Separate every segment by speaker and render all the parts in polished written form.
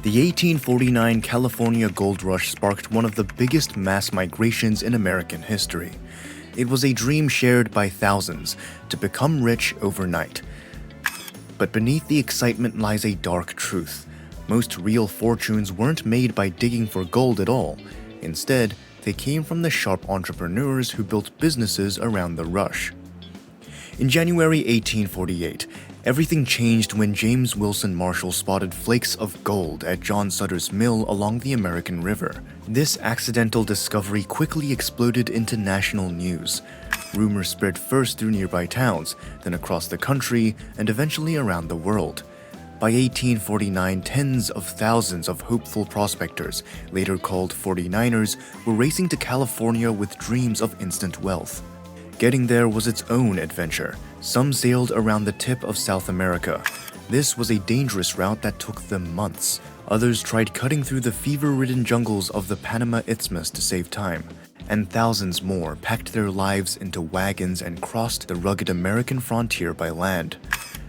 Speaker 1: The 1849 California gold rush sparked one of the biggest mass migrations in American history. It was a dream shared by thousands to become rich overnight. But beneath the excitement lies a dark truth. Most real fortunes weren't made by digging for gold at all. Instead, they came from the sharp entrepreneurs who built businesses around the rush. In January 1848, everything changed when James Wilson Marshall spotted flakes of gold at John Sutter's mill along the American River. This accidental discovery quickly exploded into national news. Rumors spread first through nearby towns, then across the country, and eventually around the world. By 1849, tens of thousands of hopeful prospectors, later called 49ers, were racing to California with dreams of instant wealth. Getting there was its own adventure. Some sailed around the tip of South America. This was a dangerous route that took them months. Others tried cutting through the fever-ridden jungles of the Panama Isthmus to save time. And thousands more packed their lives into wagons and crossed the rugged American frontier by land.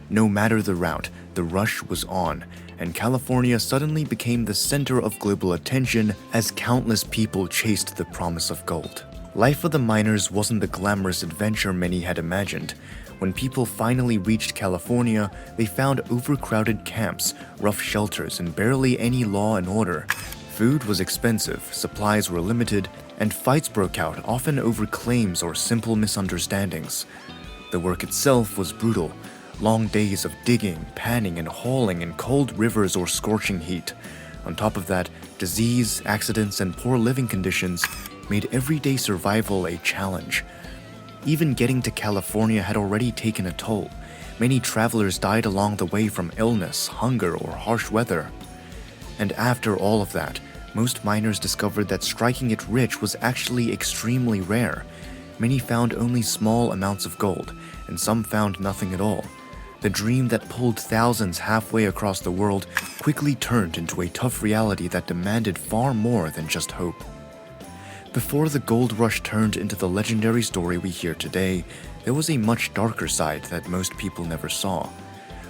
Speaker 1: No matter the route, the rush was on, and California suddenly became the center of global attention as countless people chased the promise of gold. Life of the miners wasn't the glamorous adventure many had imagined. When people finally reached California, they found overcrowded camps, rough shelters, and barely any law and order. Food was expensive, supplies were limited, and fights broke out, often over claims or simple misunderstandings. The work itself was brutal. Long days of digging, panning, and hauling in cold rivers or scorching heat. On top of that, disease, accidents, and poor living conditions made everyday survival a challenge. Even getting to California had already taken a toll. Many travelers died along the way from illness, hunger, or harsh weather. And after all of that, most miners discovered that striking it rich was actually extremely rare. Many found only small amounts of gold, and some found nothing at all. The dream that pulled thousands halfway across the world quickly turned into a tough reality that demanded far more than just hope. Before the gold rush turned into the legendary story we hear today, there was a much darker side that most people never saw.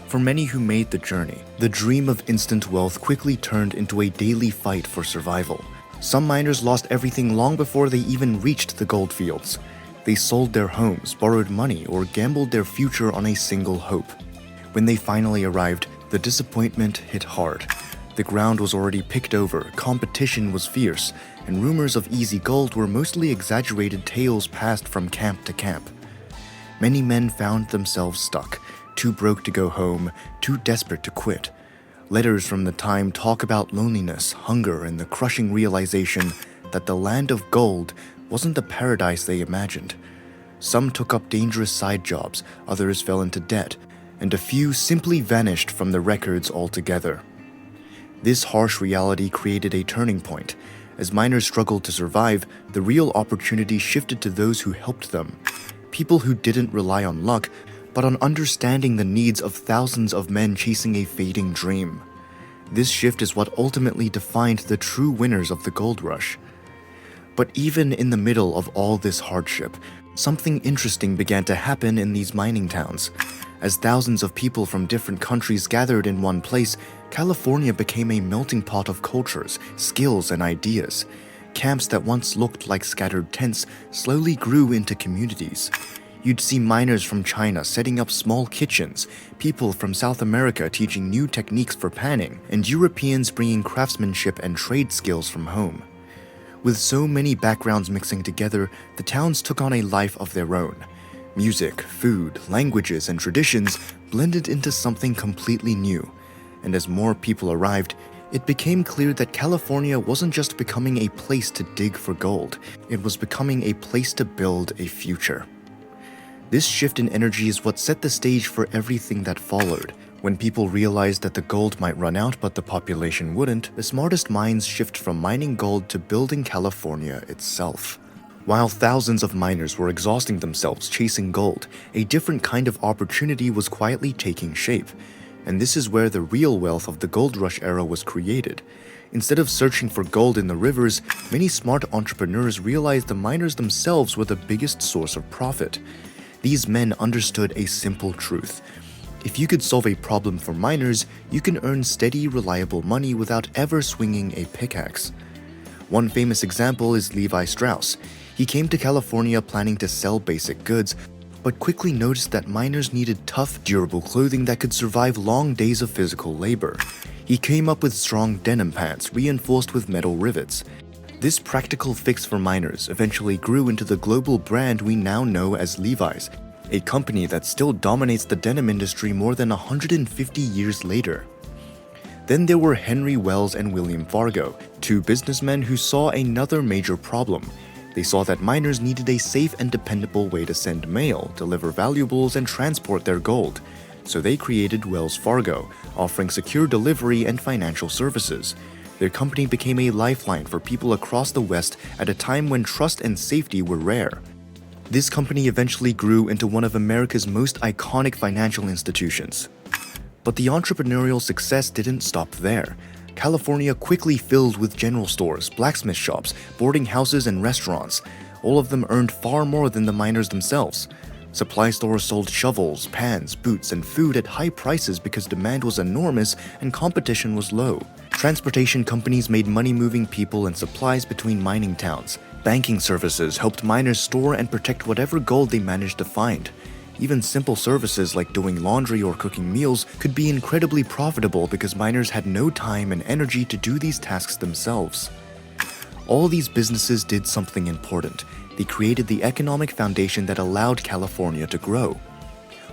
Speaker 1: For many who made the journey, the dream of instant wealth quickly turned into a daily fight for survival. Some miners lost everything long before they even reached the gold fields. They sold their homes, borrowed money, or gambled their future on a single hope. When they finally arrived, the disappointment hit hard. The ground was already picked over, competition was fierce, and rumors of easy gold were mostly exaggerated tales passed from camp to camp. Many men found themselves stuck, too broke to go home, too desperate to quit. Letters from the time talk about loneliness, hunger, and the crushing realization that the land of gold wasn't the paradise they imagined. Some took up dangerous side jobs, others fell into debt, and a few simply vanished from the records altogether. This harsh reality created a turning point. As miners struggled to survive, the real opportunity shifted to those who helped them. People who didn't rely on luck, but on understanding the needs of thousands of men chasing a fading dream. This shift is what ultimately defined the true winners of the gold rush. But even in the middle of all this hardship, something interesting began to happen in these mining towns. As thousands of people from different countries gathered in one place, California became a melting pot of cultures, skills, and ideas. Camps that once looked like scattered tents slowly grew into communities. You'd see miners from China setting up small kitchens, people from South America teaching new techniques for panning, and Europeans bringing craftsmanship and trade skills from home. With so many backgrounds mixing together, the towns took on a life of their own. Music, food, languages, and traditions blended into something completely new. And as more people arrived, it became clear that California wasn't just becoming a place to dig for gold, it was becoming a place to build a future. This shift in energy is what set the stage for everything that followed. When people realized that the gold might run out but the population wouldn't, the smartest minds shift from mining gold to building California itself. While thousands of miners were exhausting themselves chasing gold, a different kind of opportunity was quietly taking shape. And this is where the real wealth of the gold rush era was created. Instead of searching for gold in the rivers, many smart entrepreneurs realized the miners themselves were the biggest source of profit. These men understood a simple truth. If you could solve a problem for miners, you can earn steady, reliable money without ever swinging a pickaxe. One famous example is Levi Strauss. He came to California planning to sell basic goods, but quickly noticed that miners needed tough, durable clothing that could survive long days of physical labor. He came up with strong denim pants reinforced with metal rivets. This practical fix for miners eventually grew into the global brand we now know as Levi's, a company that still dominates the denim industry more than 150 years later. Then there were Henry Wells and William Fargo, two businessmen who saw another major problem. They saw that miners needed a safe and dependable way to send mail, deliver valuables, and transport their gold. So they created Wells Fargo, offering secure delivery and financial services. Their company became a lifeline for people across the West at a time when trust and safety were rare. This company eventually grew into one of America's most iconic financial institutions. But the entrepreneurial success didn't stop there. California quickly filled with general stores, blacksmith shops, boarding houses, and restaurants. All of them earned far more than the miners themselves. Supply stores sold shovels, pans, boots, and food at high prices because demand was enormous and competition was low. Transportation companies made money moving people and supplies between mining towns. Banking services helped miners store and protect whatever gold they managed to find. Even simple services like doing laundry or cooking meals could be incredibly profitable because miners had no time and energy to do these tasks themselves. All these businesses did something important. They created the economic foundation that allowed California to grow.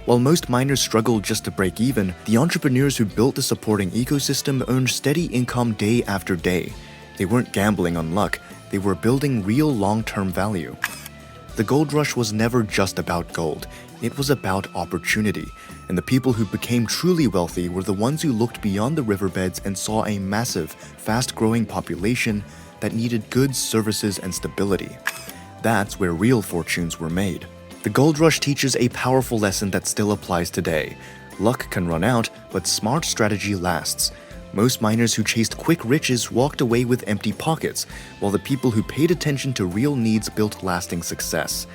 Speaker 1: While most miners struggled just to break even, the entrepreneurs who built the supporting ecosystem earned steady income day after day. They weren't gambling on luck, they were building real long-term value. The gold rush was never just about gold, it was about opportunity, and the people who became truly wealthy were the ones who looked beyond the riverbeds and saw a massive, fast-growing population that needed goods, services, and stability. That's where real fortunes were made. The gold rush teaches a powerful lesson that still applies today. Luck can run out, but smart strategy lasts. Most miners who chased quick riches walked away with empty pockets, while the people who paid attention to real needs built lasting success.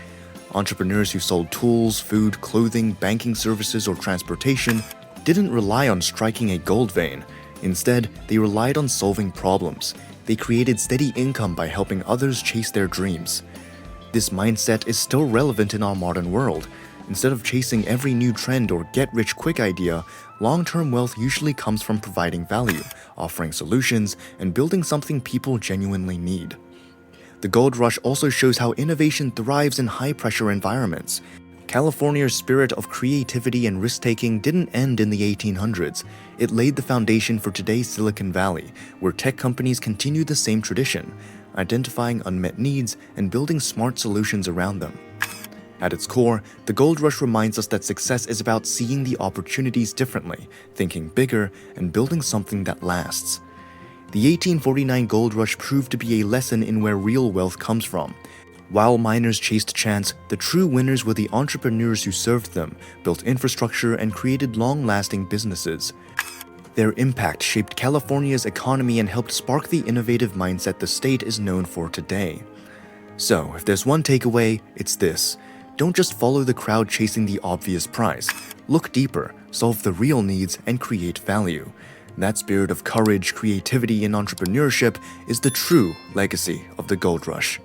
Speaker 1: Entrepreneurs who sold tools, food, clothing, banking services, or transportation didn't rely on striking a gold vein. Instead, they relied on solving problems. They created steady income by helping others chase their dreams. This mindset is still relevant in our modern world. Instead of chasing every new trend or get-rich-quick idea, long-term wealth usually comes from providing value, offering solutions, and building something people genuinely need. The gold rush also shows how innovation thrives in high-pressure environments. California's spirit of creativity and risk-taking didn't end in the 1800s. It laid the foundation for today's Silicon Valley, where tech companies continue the same tradition, identifying unmet needs and building smart solutions around them. At its core, the gold rush reminds us that success is about seeing the opportunities differently, thinking bigger, and building something that lasts. The 1849 gold rush proved to be a lesson in where real wealth comes from. While miners chased chance, the true winners were the entrepreneurs who served them, built infrastructure, and created long-lasting businesses. Their impact shaped California's economy and helped spark the innovative mindset the state is known for today. So, if there's one takeaway, it's this. Don't just follow the crowd chasing the obvious prize. Look deeper, solve the real needs, and create value. That spirit of courage, creativity, and entrepreneurship is the true legacy of the gold rush.